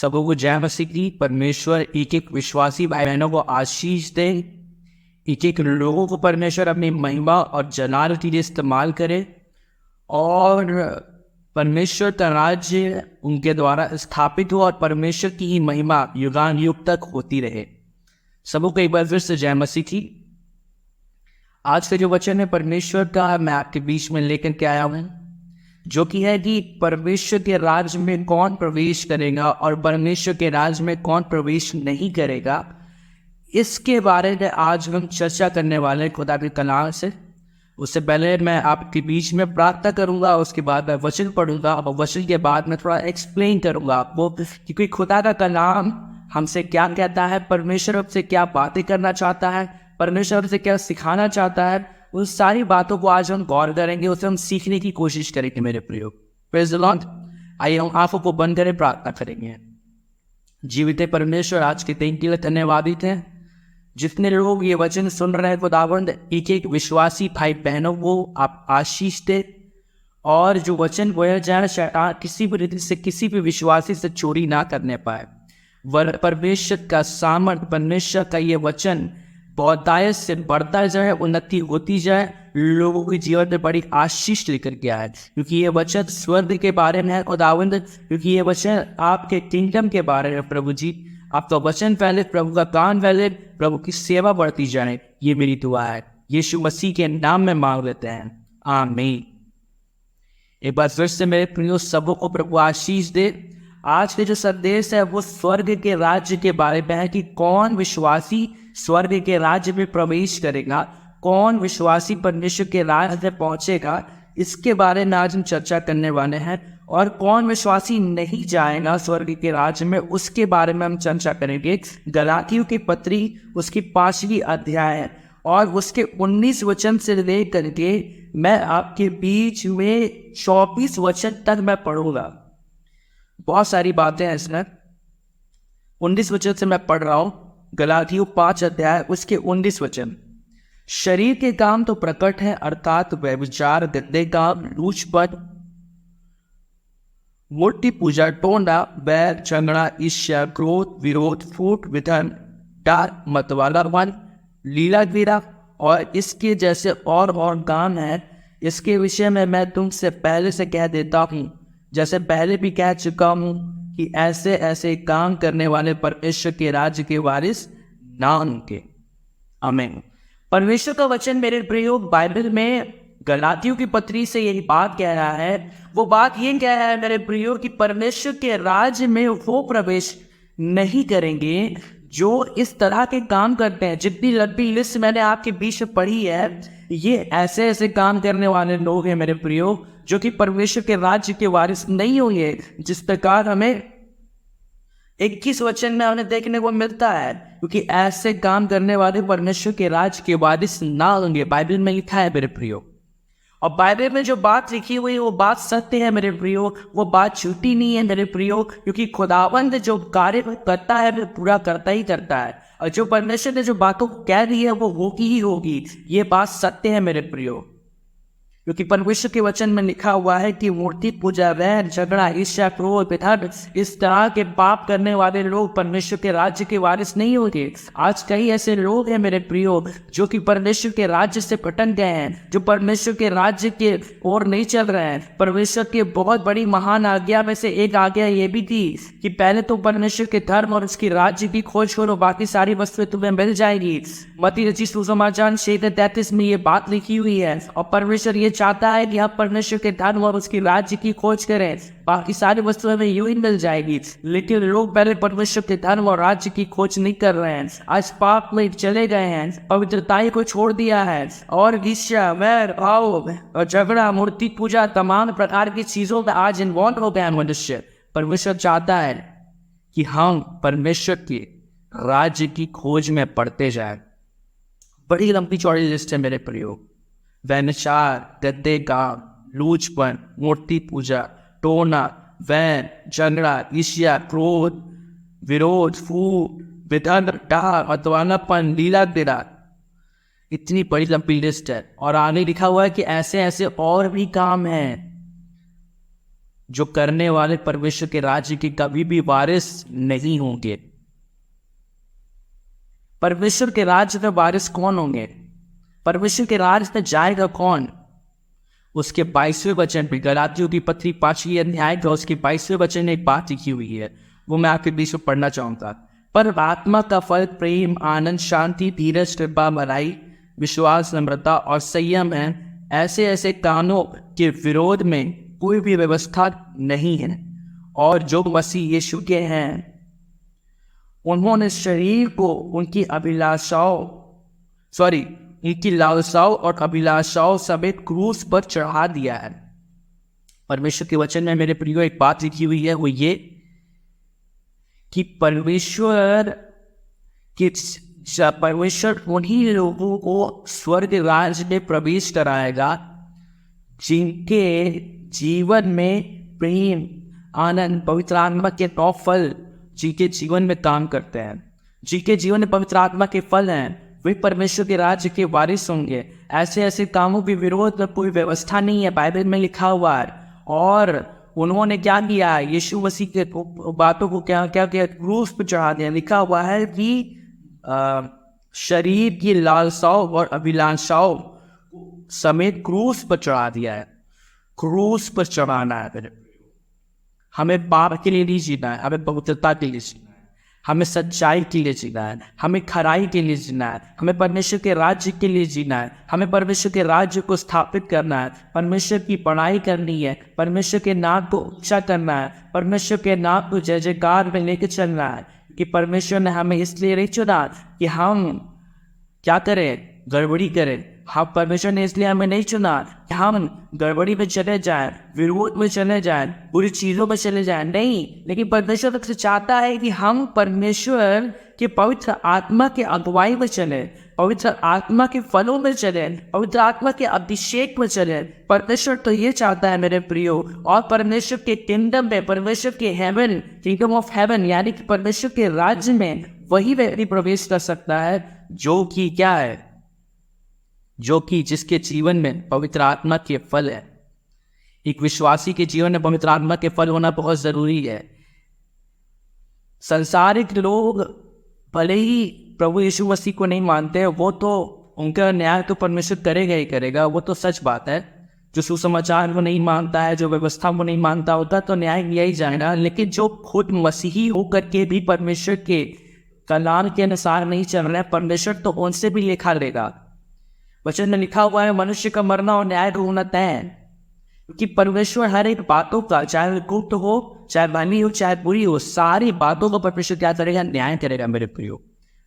सबों को जय मसीह की। परमेश्वर एक एक विश्वासी भाई बहनों को आशीष दे। एक एक लोगों को परमेश्वर अपनी महिमा और जलाल के लिए इस्तेमाल करे और परमेश्वर का राज्य उनके द्वारा स्थापित हो और परमेश्वर की ही महिमा युगान युग तक होती रहे। सबों को एक बार फिर से जय मसीह की। आज का जो वचन है परमेश्वर का, मैं आपके बीच में लेकर के आया हूँ, जो कि है कि परमेश्वर के राज्य में कौन प्रवेश करेगा और परमेश्वर के राज्य में कौन प्रवेश नहीं करेगा। इसके बारे में आज हम चर्चा करने वाले हैं खुदा के कलाम से। उससे पहले मैं आपके बीच में प्रार्थना करूंगा, उसके बाद मैं वचन पढ़ूंगा और वचन के बाद मैं थोड़ा एक्सप्लेन करूंगा आपको, क्योंकि खुदा का कलाम हमसे क्या कहता है, परमेश्वर हमसे क्या बातें करना चाहता है, परमेश्वर हमसे क्या सिखाना चाहता है। उन सारी बातों को आज हम गौर करेंगे, उसे हम सीखने की कोशिश करेंगे मेरे प्रियो। Praise the Lord. आइए हम आंखों को बंद करें, प्रार्थना करेंगे। जीवित परमेश्वर, आज के दिन के लिए धन्यवादित हैं। जितने लोग ये वचन सुन रहे हैं खुदावंद, एक एक विश्वासी भाई बहनों को आप आशीष दे और जो वचन बोया जाए शैतान किसी भी रीति से किसी भी विश्वासी से चोरी ना करने पाए। परमेश्वर का सामर्थ, परमेश्वर का ये वचन बहुतायत से बढ़ता जाए, उन्नति होती जाए, लोगों के जीवन में बड़ी आशीष लेकर के आए, क्योंकि ये वचन स्वर्ग के बारे में है खुदावंद, क्योंकि ये वचन आपके किंगडम के बारे में। प्रभु जी, आपका वचन फैले, प्रभु का कान फैले, प्रभु की सेवा बढ़ती जाए, ये मेरी दुआ है। यीशु मसीह के नाम में मांग लेते हैं, आमीन। एक बार फिर से मेरे प्रियो सबों को प्रभु आशीष दे। आज के जो संदेश है वो स्वर्ग के राज्य के बारे में है कि कौन विश्वासी स्वर्ग के राज्य में प्रवेश करेगा, कौन विश्वासी परमेश्वर के राज्य में पहुंचेगा। इसके बारे में आज हम चर्चा करने वाले हैं। और कौन विश्वासी नहीं जाएगा स्वर्ग के राज्य में, उसके बारे में हम चर्चा करेंगे। गलातियों की पत्री उसकी 5वीं अध्याय है और उसके 19 वचन से लेकर के मैं आपके बीच में 24 वचन तक मैं पढ़ूंगा। बहुत सारी बातें हैं इसमें। 19 वचन से मैं पढ़ रहा हूं। गलातियों 5 अध्याय उसके 19 वचन। शरीर के काम तो प्रकट है, अर्थात व्यभिचार, गंदे काम, लूचपन, मूर्ति पूजा, टोना, बैर, झगड़ा, ईर्ष्या, क्रोध, विरोध, फूट, विधन, डार, मतवालापन, लीला और इसके जैसे और काम है। इसके विषय में मैं तुमसे पहले से कह देता हूँ, जैसे पहले भी कह चुका हूँ, कि ऐसे ऐसे काम करने वाले परमेश्वर के राज्य के वारिस ना होंगे। आमीन। परमेश्वर का वचन मेरे प्रियो बाइबल में गलातियों की पत्री से यही बात कह रहा है। वो बात ये कह रहा है मेरे प्रियो कि परमेश्वर के राज्य में वो प्रवेश नहीं करेंगे जो इस तरह के काम करते हैं। जितनी लंबी लिस्ट मैंने आपके बीच में पढ़ी है, ये ऐसे ऐसे काम करने वाले लोग हैं मेरे प्रियो, जो कि परमेश्वर के राज्य के वारिस नहीं होंगे। जिस प्रकार हमें 21 वचन में हमें देखने को मिलता है, क्योंकि ऐसे काम करने वाले परमेश्वर के राज्य के वारिस ना होंगे। बाइबल में लिखा है मेरे प्रियो, और बाइबल में जो बात लिखी हुई है वो बात सत्य है मेरे प्रियो, वो बात झूठी नहीं है मेरे प्रियो, क्योंकि खुदावंद जो कार्य करता है वो पूरा करता ही करता है। और जो परमेश्वर ने जो बातों कह दी है वो होगी ही होगी। ये बात सत्य है मेरे प्रियो, क्योंकि परमेश्वर के वचन में लिखा हुआ है कि मूर्ति पूजा, वैर, झगड़ा, ईर्ष्या, क्रोध, विधन, इस तरह के पाप करने वाले लोग परमेश्वर के राज्य के वारिस नहीं होंगे। आज कई ऐसे लोग हैं मेरे प्रियो जो कि परमेश्वर के राज्य से भटक गए हैं, जो परमेश्वर के राज्य के ओर नहीं चल रहे हैं। परमेश्वर की बहुत बड़ी महान आज्ञा में से एक आज्ञा ये भी थी कि पहले तो परमेश्वर के धर्म और उसकी राज्य की खोज करो, बाकी सारी वस्तुएं तुम्हें मिल जाएगी। मत्ती रचित सुसमाचार 6:33 में ये बात लिखी हुई है। और परमेश्वर ये चाहता है कि आप परमेश्वर के धर्म और उसकी राज्य की खोज करें, बाकी सारी वस्तुएं में यूं ही मिल जाएगी। लेकिन लोग पहले परमेश्वर के धर्म और राज्य की खोज नहीं कर रहे हैं, आज पाप में चले गए हैं, पवित्रताई को छोड़ दिया है और ईर्ष्या, वैर, भाव और झगड़ा, मूर्ति पूजा, तमाम प्रकार की चीजों में आज इन्वॉल्व हो गए मनुष्य। परमेश्वर चाहता है कि हम परमेश्वर के राज्य की खोज में पड़ते जाए। बड़ी लंबी चौड़ी लिस्ट है मेरे प्रयोग। व्यभिचार, गंदे काम, लूचपन, मूर्ति पूजा, टोना, वैर, झगड़ा, ईर्ष्या, क्रोध, विरोध, फूट, विधन, डार, मतवालापन, लीला, इतनी बड़ी लंबी लिस्ट है। और आगे लिखा हुआ है कि ऐसे ऐसे और भी काम हैं। जो करने वाले परमेश्वर के राज्य के कभी भी वारिस नहीं होंगे। परमेश्वर के राज्य में वारिस कौन होंगे? परमेश्वर के राज्य में जाएगा कौन? उसके 22वें वचन में, गलातियों की पत्री 5वें अध्याय का उसके 22वें वचन में एक बात लिखी हुई है, वो मैं आपके बीच में पढ़ना चाहूंगा। पर आत्मा का फल प्रेम, आनंद, शांति, धीरज, कृपा, भलाई, विश्वास, नम्रता और संयम है। ऐसे ऐसे कामों के विरोध में कोई भी व्यवस्था नहीं है। और जो मसीह यीशु के हैं, उन्होंने शरीर को उनकी लालसाओं और अभिलाषाओं समेत क्रूस पर चढ़ा दिया है। परमेश्वर के वचन में मेरे प्रियो एक बात लिखी हुई है, वो ये कि परमेश्वर उन्हीं लोगों को स्वर्ग राज्य में प्रवेश कराएगा जिनके जीवन में प्रेम, आनंद, पवित्र आत्मा के 9 फल जिनके जीवन में काम करते हैं, जिनके जीवन में पवित्र आत्मा के फल हैं, वे परमेश्वर के राज्य के वारिस होंगे। ऐसे ऐसे कामों के विरोध में कोई व्यवस्था नहीं है, बाइबल में लिखा हुआ है। और उन्होंने क्या किया? यीशु मसीह के बातों को क्या किया? क्रूस पर चढ़ा दिया। लिखा हुआ है कि शरीर की लालसाओं और अभिलाषाओं समेत क्रूस पर चढ़ा दिया है। क्रूस पर चढ़ाना है। हमें पाप के लिए नहीं जीना है, हमें पवित्रता के लिए जीना है, हमें सच्चाई के लिए जीना है, हमें खराई के लिए जीना है, हमें परमेश्वर के राज्य के लिए जीना है, हमें परमेश्वर के राज्य को स्थापित करना है, परमेश्वर की पढ़ाई करनी है, परमेश्वर के नाम को ऊंचा करना है, परमेश्वर के नाम को जय जयकार में लेकर चलना है। कि परमेश्वर ने हमें इसलिए नहीं चुना कि हम क्या करें? गड़बड़ी करें। हाँ, परमेश्वर ने इसलिए हमें नहीं चुना कि हम गड़बड़ी में चले जाएं, विरोध में चले जाएं, बुरी चीज़ों में चले जाएं। नहीं, लेकिन परमेश्वर तो चाहता है कि हम परमेश्वर के पवित्र आत्मा के अगुवाई में चले, पवित्र आत्मा के फलों में चले, पवित्र आत्मा के अभिषेक में चले। परमेश्वर तो ये चाहता है मेरे प्रियो। और परमेश्वर के किंगडम में, परमेश्वर के हेवन, किंगडम ऑफ हेवन, यानी कि परमेश्वर के राज्य में वही व्यक्ति प्रवेश कर सकता है जो कि क्या है? जो कि जिसके जीवन में पवित्र आत्मा के फल है। एक विश्वासी के जीवन में पवित्र आत्मा के फल होना बहुत जरूरी है। संसारिक लोग भले ही प्रभु यीशु मसीह को नहीं मानते, वो तो उनका न्याय तो परमेश्वर करेगा ही करेगा, वो तो सच बात है। जो सुसमाचार को नहीं मानता है, जो व्यवस्था को नहीं मानता होता, तो न्याय लिया ही जाएगा। लेकिन जो खुद मसीही होकर के भी परमेश्वर के कलाम के अनुसार नहीं चल रहा है, परमेश्वर तो उनसे भी लेखा लेगा। वचन में लिखा हुआ है, मनुष्य का मरना और न्याय होना तय है। क्योंकि परमेश्वर हर एक बातों का, चाहे गुप्त हो, चाहे भली हो, चाहे बुरी हो, सारी बातों का परमेश्वर क्या करेगा? न्याय करेगा मेरे प्रियो।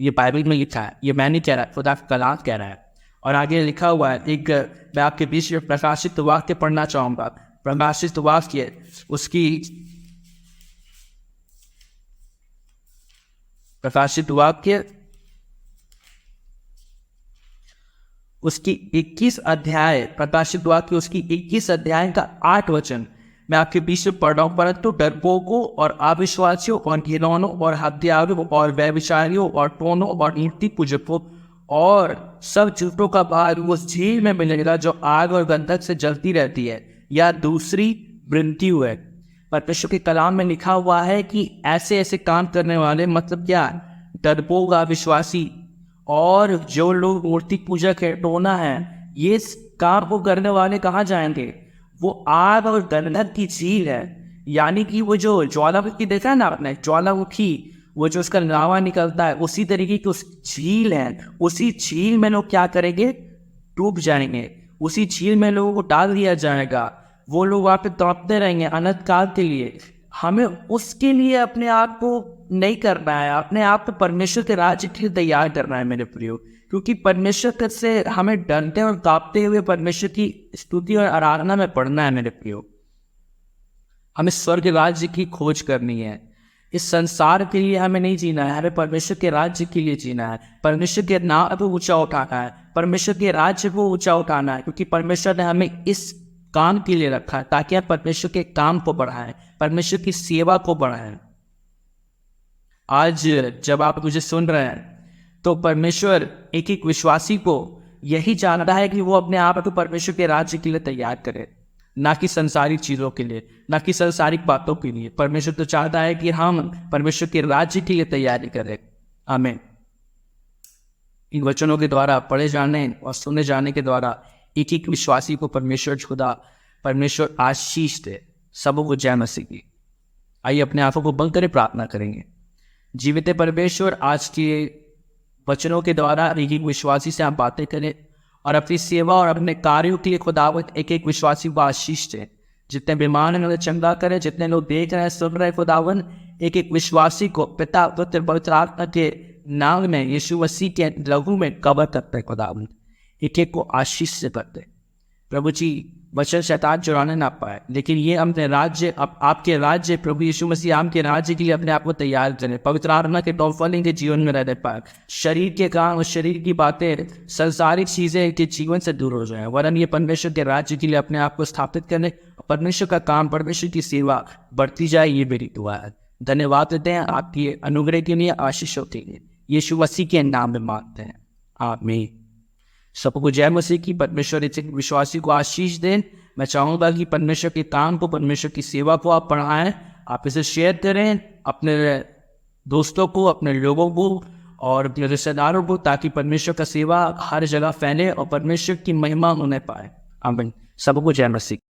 ये बाइबल में लिखा है, ये मैं नहीं कह रहा, खुदा का कलाम कह रहा है। और आगे लिखा हुआ है, एक मैं आपके बीच में प्रकाशित वाक्य पढ़ना चाहूंगा। प्रकाशित वाक्य उसकी 21 अध्याय, प्रकाशित वाक्य उसकी 21 अध्याय का 8 वचन मैं आपके बीच में पढ़ रहा हूँ। परंतु डरपोकों और अविश्वासियों और घिनौनों और हत्यारों और व्यभिचारियों और टोनों और मूर्ति पूजकों और सब झूठों का भार उस झील में मिलेगा जो आग और गंधक से जलती रहती है, या दूसरी मृत्यु है। परमेश्वर के कलाम में लिखा हुआ है कि ऐसे ऐसे काम करने वाले, मतलब क्या? डरपोक, अविश्वासी और जो लोग मूर्ति पूजा के टोना है, ये काम को करने वाले कहाँ जाएंगे? वो आग और गंधक की झील है। यानी कि वो जो ज्वालामुखी देखा है ना आपने, ज्वालामुखी, वो जो उसका लावा निकलता है, उसी तरीके की उस झील है। उसी झील में लोग क्या करेंगे? डूब जाएंगे। उसी झील में लोगों को डाल दिया जाएगा। वो लोग वहाँ पे तड़पते रहेंगे अनंत काल के लिए। हमें उसके लिए अपने आप को नहीं करना है, अपने आप को परमेश्वर के राज्य के लिए तैयार करना है मेरे प्रियो। क्योंकि परमेश्वर से हमें डरते और कांपते हुए परमेश्वर की स्तुति और आराधना में पढ़ना है मेरे प्रियो। हमें स्वर्ग राज्य की खोज करनी है। इस संसार के लिए हमें नहीं जीना है, हमें परमेश्वर के राज्य के लिए जीना है। परमेश्वर के नाम को ऊंचा उठाना है, परमेश्वर के राज्य को ऊंचा उठाना है। क्योंकि परमेश्वर ने हमें इस काम के लिए रखा है ताकि हम परमेश्वर के काम को बढ़ाएं, परमेश्वर की सेवा को बढ़ाएं। आज जब आप मुझे सुन रहे हैं तो परमेश्वर एक एक विश्वासी को यही जानता है कि वो अपने आप को परमेश्वर के राज्य के लिए तैयार करे। ना कि संसारिक चीज़ों के लिए, ना कि संसारिक बातों के लिए। परमेश्वर तो चाहता है कि हम परमेश्वर के राज्य के लिए तैयारी करें। आमीन। इन वचनों के द्वारा पढ़े जाने और सुने जाने के द्वारा एक एक विश्वासी को परमेश्वर खुदा परमेश्वर आशीष दे। सबों को जय मसीह की। आइए अपने आंखों को बंद करें, प्रार्थना करेंगे। जीवित परमेश्वर, आज के वचनों के द्वारा एक एक विश्वासी से आप बातें करें और अपनी सेवा और अपने कार्यों के लिए खुदावंद एक एक विश्वासी को आशीष दें। जितने बीमार हैं उन्हें चंगा करें, जितने लोग देख रहे हैं सुन रहे हैं खुदावंद, एक एक विश्वासी को पिता पुत्र पवित्र आत्मा के नाम में यीशु मसीह के लहू में कवर करते हैं खुदावंद। एक एक को आशीष से करते। प्रभु जी, वचन शैतान चुराने ना पाए, लेकिन ये अपने राज्य आपके राज्य प्रभु यीशु मसीह आपके राज्य के लिए अपने आप को तैयार करें। पवित्र आत्मा के डॉफलिंग के जीवन में रहने पाए, शरीर के काम और शरीर की बातें, संसारिक चीजें के जीवन से दूर हो जाए, वरन ये परमेश्वर के राज्य के लिए अपने आप को स्थापित करने, परमेश्वर का काम, परमेश्वर की सेवा बढ़ती जाए। ये मेरी दुआ है। धन्यवाद देते हैं आपकी अनुग्रह के लिए, आशीषों के लिए। यीशु मसीह के नाम में मांगते हैं, आमीन। सबको जय मसीह की। परमेश्वर इस विश्वासी को आशीष दें। मैं चाहूँगा कि परमेश्वर के काम को, परमेश्वर की सेवा को आप बढ़ाएं, आप इसे शेयर करें अपने दोस्तों को, अपने लोगों को और अपने रिश्तेदारों को, ताकि परमेश्वर का सेवा हर जगह फैले और परमेश्वर की महिमा उन्हें पाए। आमीन। सबको जय मसीह।